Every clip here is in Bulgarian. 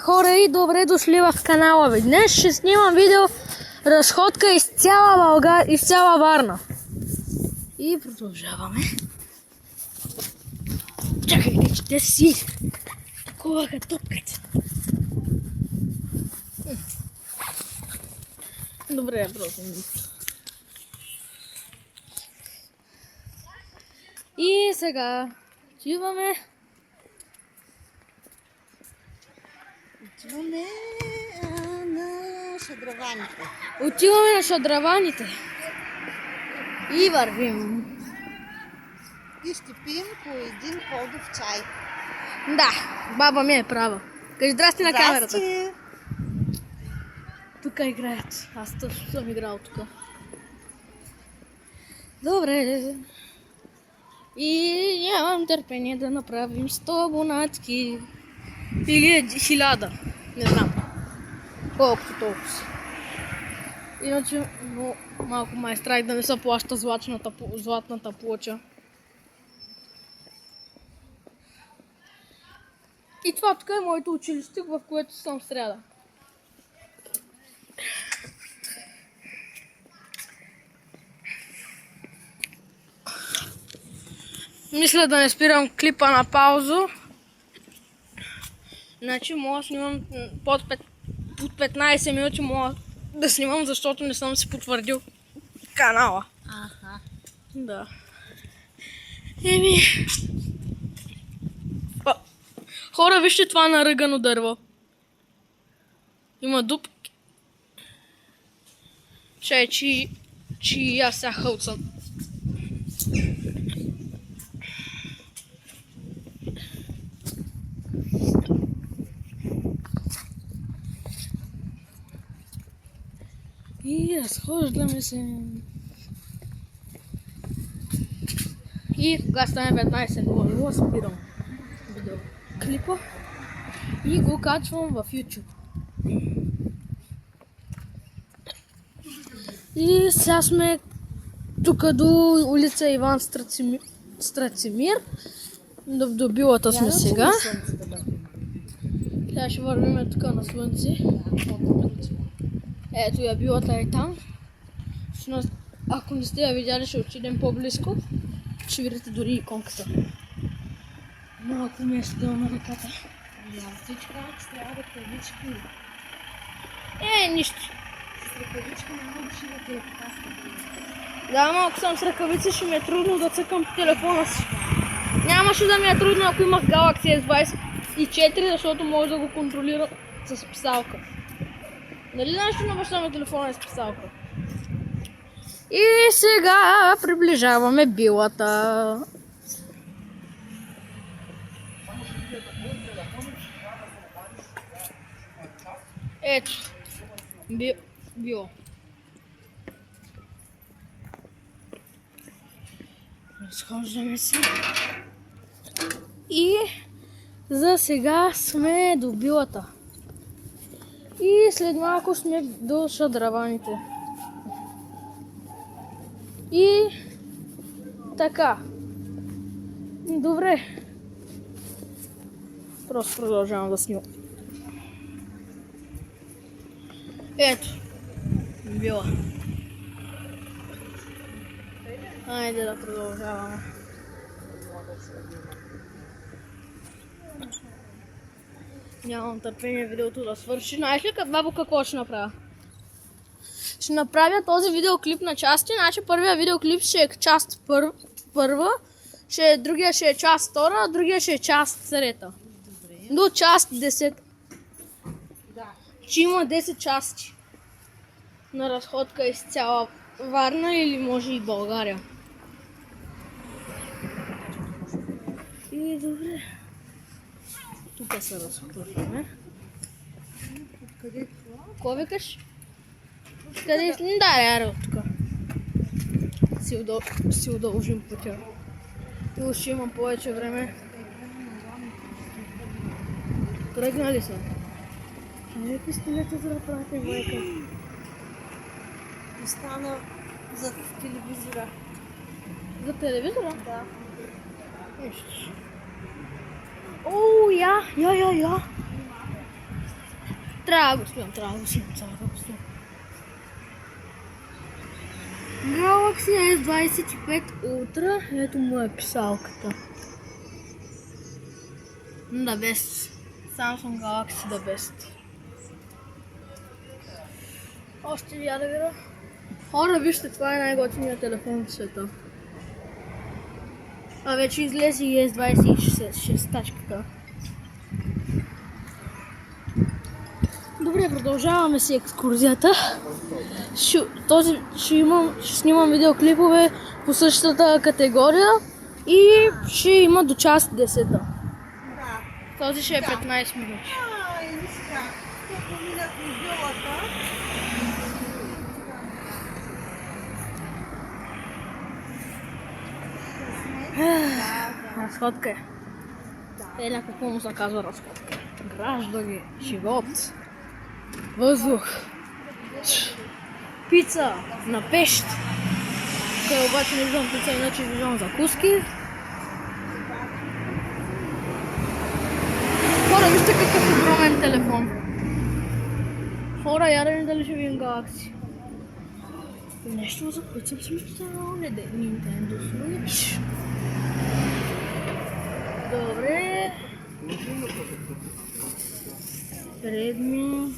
Хора и добре дошли в канала ви. Днес ще снимам видео разходка из цяла Варна. И продължаваме. Чакайте, че те си такова като топката. Добре, просто. И сега отиваме. Отиваме на шадраваните. Отиваме на шадраваните. И вървим. И ще пием по един плодов чай. Да, баба ми е права. Кажи здрасти на камерата. Здрасти! Тук играят. Аз също съм играл тук. Добре. И нямам търпение да направим 100 абонатки. Или 1000. Не знам. Колкото толкова. Иначе малко май страх да не се плаща златната плоча. И това тук е моето училище, в което съм в сряда. Мисля да не спирам клипа на пауза. Значи мога да снимам под 15 минути, мога да снимам, защото не съм си потвърдил канала. Аха. Да. Еми... Хора, вижте това наръгано дърво. Има дупки. Чай, че аз сега хълцам. И разхождаме се. И кога стане 15:00 спирам видеоклипа и го качвам в YouTube. И сега сме тук до улица Иван Страцимир. До билата сме сега. Сега ще вървим тук на слънце. Ето я билата е там. Ако не сте я видяли, ще отидем по-близко. Ще видите дори иконката. Малко ми е стъл на ръката. Всички че трябва да ръкавички. Нищо. С ръкавички не можеш да те покаска. Да, малко съм с ръкавици, ще ми е трудно да цъкам по телефона си. Нямаше да ми е трудно, ако имах Galaxy S24, защото може да го контролира с писалка. Нали знаеш, че на баща ми телефона е с писалка? И сега приближаваме билата. Ето. Било. Разхождаме се. И за сега сме до билата. И след малко сме до шадраваните. И така. Добре. Просто продължавам да снимам. Ето. Била. Айде да продължаваме. Нямам търпение видеото да свърши. Знаеш ли бабо какво ще направя? Ще направя този видеоклип на части. Значи първия видеоклип ще е част първа, другия ще е част втора, а другия ще е част трета. До част 10. Да. Че има 10 части на разходка из цяла Варна или може и България. И добре. Тук се разхождаме. Откъде това? Какво викаш? Къде? Да, аре, тук. Си удължим пътя. И още имам повече време. Тръгнали са. Ай, пистолета за да правите, майка. Остана за телевизора. За телевизора? Да. Нищо. О, я. Трябва да го снимам. Galaxy S25 Ultra, ето му е писалката. The best. Samsung Galaxy The best. Още ли я да видя? Хора, вижте, това е най-готиният телефон в света. А вече излезе и S26 тачката. Добре, продължаваме си екскурзията. Ще снимам видеоклипове по същата категория и ще има до час 10. Да. Този ще е 15 минути. Виж сега, те поминат из золата. Разходка е. Еля, какво му се казва разходка? Граждани, живот, въздух, пица на пещ. Тук обаче не виждам пица, иначе виждам закуски. Хора, вижте какъв огромен телефон. Хора, ядем дали ще видим Galaxy. Нещо за което съм си мечтал, Nintendo Switch. Добре. Redmi,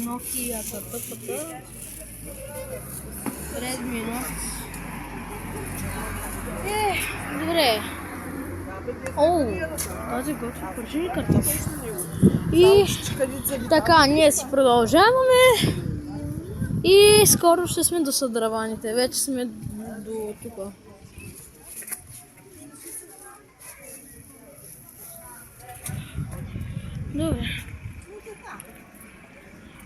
Nokia, Redmi Note. Добре. Оу, тази готва пържени картофи. И така, ние си продължаваме. И скоро ще сме до Съдраваните. Вече сме до тук. Добре.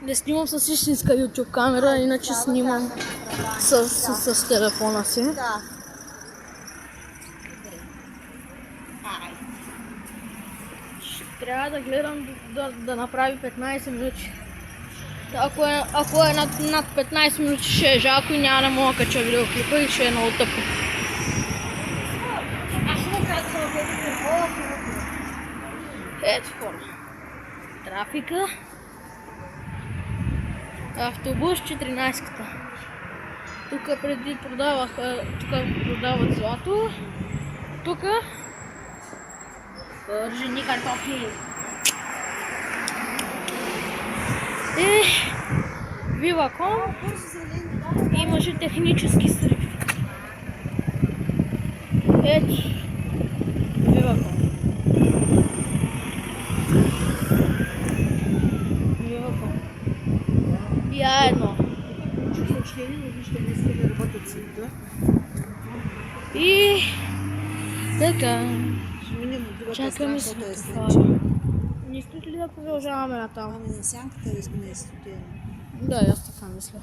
Не снимам с истинска YouTube камера, иначе снимам с телефона си. Да. Трябва да гледам да направи 15 минути. Ако е над 15 минути ще е жалко и няма да мога да кача видеоклипа и ще е много тъпо. Ето хора. Трафика. Автобус 14-ката. Тук преди продават злато. Тук пържени картофи. И Viva.com имаше технически срив. Ето Viva.com. Я едно. И така. Чакаме се. Не искате ли да продължаваме натам? Ами на сянката не е студена. Да, аз така мисля.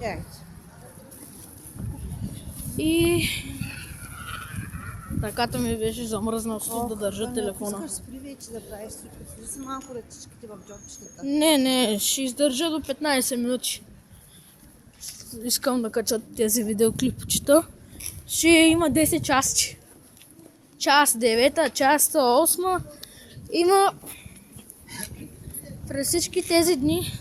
И ръката ми беше замръзнала да държа телефона. Искаш спри вече да правиш стрипът. Да са малко ръчичките в джобчетата. Не, ще издържа до 15 минути. Искам да кача тези видеоклипчета. Ще има 10 части. Част 9, част 8. Има през всички тези дни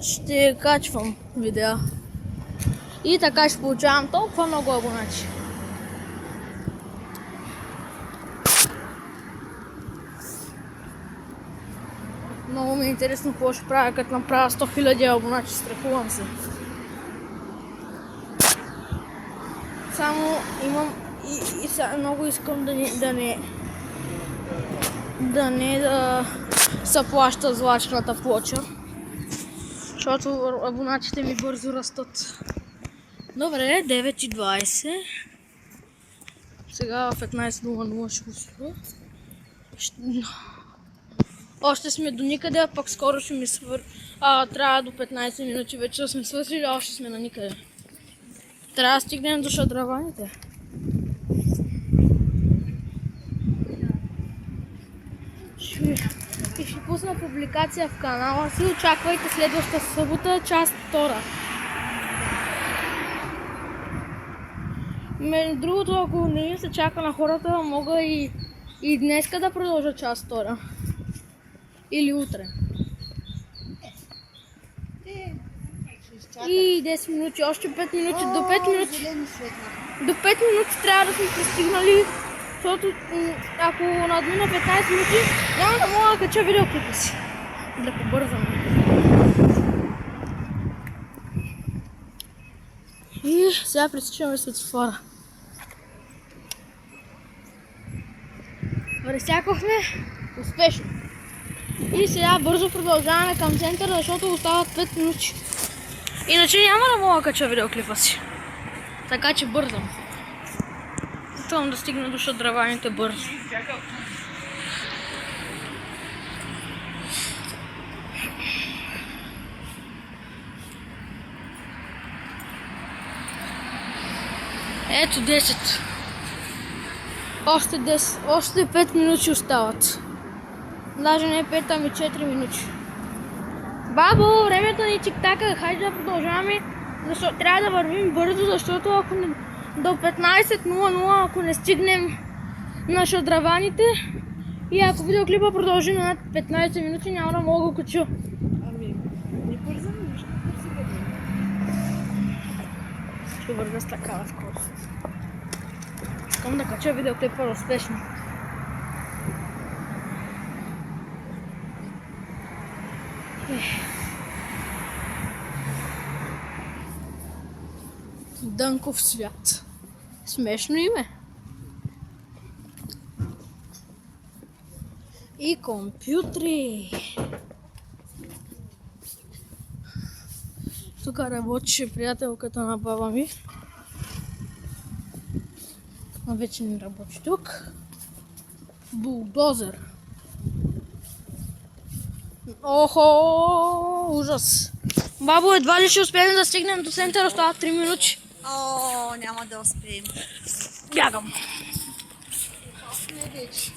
ще качвам видеа. И така ще получавам толкова много абонати. Много ми е интересно какво ще правя, като направя 100 000 абонати, страхувам се. Само имам и много искам да се плаща злачната плоча, защото абонатите ми бързо растат. Добре, 9:20. Сега в 15:00 ще го спра. Още сме до никъде, а пък скоро ще ми трябва до 15 минути вече да сме свършили, а още сме на никъде. Трябва да стигнем до Шадраваните. И ще пусна публикация в канала си. Очаквайте следващата събота, част 2. Между другото, ако не се чака на хората, мога и днеска да продължа част 2. Или утре. Те ще изчакат. И 10 минути, още 5 минути, до 5 минути. Зелено светна. До 5 минути трябва да сме пристигнали, защото ако надмина 15 минути, няма да мога да кача видеоклипа си. Да побързам. И сега пресичаме светофора. Пресякохме успешно. И сега бързо продължаваме към центъра, защото остават 5 минути. Иначе няма да мога да кача видеоклипа си. Така че бързам. Искам да стигна до шадраваните бързо. Ето 10. Още 10. Още 5 минути остават. Даже не 5, ами 4 минути. Бабо, времето ни тик-така, хайде да продължаваме. Защото трябва да вървим бързо, защото ако не, до 15:00, ако не стигнем на шадраваните и ако видеоклипа продължи над 15 минути, няма да мога да го кача. Ами, не бързаме, ще бързи вървим. Ще вървя с такава скорост. Искам да кача видеоклипа успешно. Дънков свят. Смешно име. И компютри. Тук работеше приятелката на баба ми. А вече не работи тук. Булдозер. Охо, ужас. Бабо, едва ли ще успеем да стигнем до центъра, остават 3 минути. О, няма да успеем. Бягам. Не вече.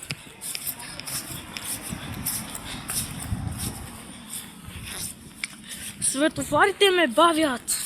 Светофарите ме бавят.